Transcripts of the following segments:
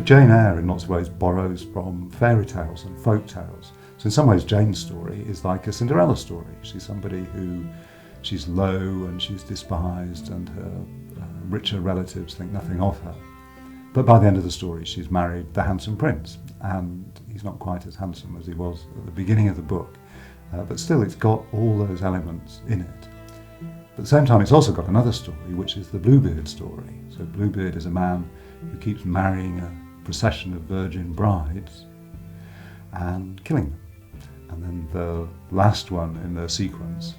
Jane Eyre in lots of ways borrows from fairy tales and folk tales. So in some ways Jane's story is like a Cinderella story. She's somebody who, she's low and she's despised and her richer relatives think nothing of her. But by the end of the story she's married the handsome prince, and he's not quite as handsome as he was at the beginning of the book. But still it's got all those elements in it. But at the same time it's also got another story, which is the Bluebeard story. So Bluebeard is a man who keeps marrying a procession of virgin brides and killing them. And then the last one in the sequence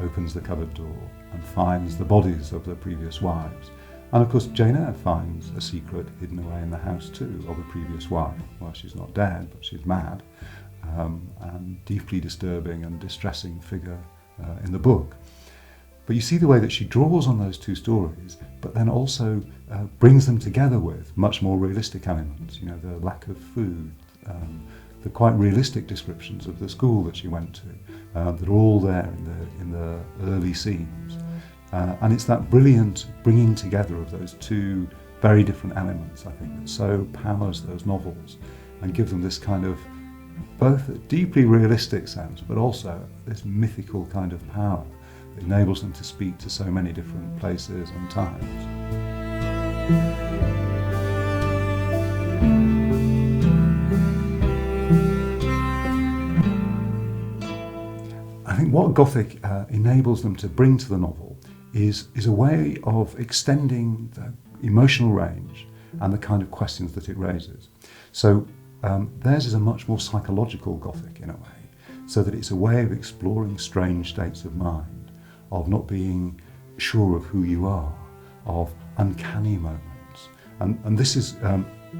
opens the cupboard door and finds the bodies of the previous wives. And of course Jane Eyre finds a secret hidden away in the house too of a previous wife. Well, she's not dead, but she's mad, and deeply disturbing and distressing figure in the book. But you see the way that she draws on those two stories, but then also brings them together with much more realistic elements. You know, the lack of food, the quite realistic descriptions of the school that she went to, that are all there in the early scenes. And it's that brilliant bringing together of those two very different elements, I think, that so powers those novels and gives them this kind of both a deeply realistic sense, but also this mythical kind of power that enables them to speak to so many different places and times. I think what Gothic enables them to bring to the novel is a way of extending the emotional range and the kind of questions that it raises. So theirs is a much more psychological Gothic in a way, so that it's a way of exploring strange states of mind, of not being sure of who you are, of uncanny moments. And this is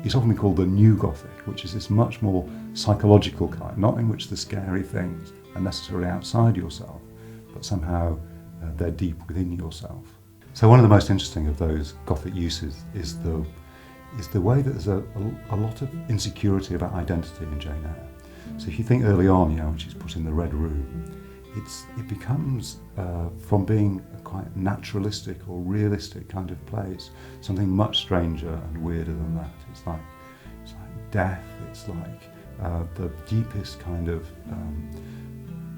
it's often been called the New Gothic, which is this much more psychological kind, not in which the scary things are necessarily outside yourself, but somehow they're deep within yourself. So one of the most interesting of those Gothic uses is the way that there's a lot of insecurity about identity in Jane Eyre. So if you think early on, you know, when she's put in the Red Room, it becomes from being a quite naturalistic or realistic kind of place, something much stranger and weirder than that. It's like death. It's like the deepest kind of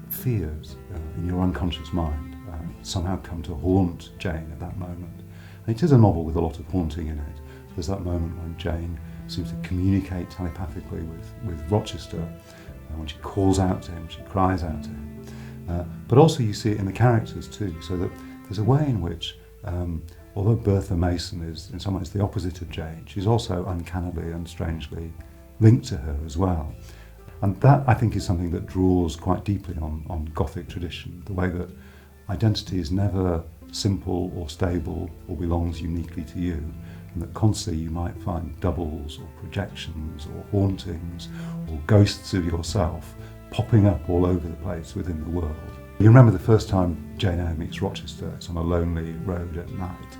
fears in your unconscious mind somehow come to haunt Jane at that moment. And it is a novel with a lot of haunting in it. There's that moment when Jane seems to communicate telepathically with Rochester, when she calls out to him, she cries out to him. But also you see it in the characters too, so that there's a way in which, although Bertha Mason is in some ways the opposite of Jane, she's also uncannily and strangely linked to her as well. And that, I think, is something that draws quite deeply on Gothic tradition, the way that identity is never simple or stable or belongs uniquely to you, and that constantly you might find doubles or projections or hauntings or ghosts of yourself popping up all over the place within the world. You remember the first time Jane Eyre meets Rochester, it's on a lonely road at night,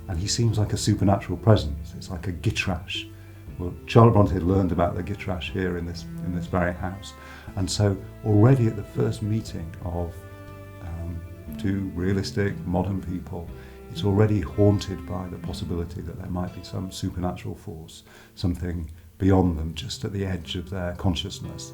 and he seems like a supernatural presence. It's like a gitrash. Well, Charlotte Brontë had learned about the gitrash here in this very house, and so already at the first meeting of two realistic modern people, it's already haunted by the possibility that there might be some supernatural force, something beyond them, just at the edge of their consciousness,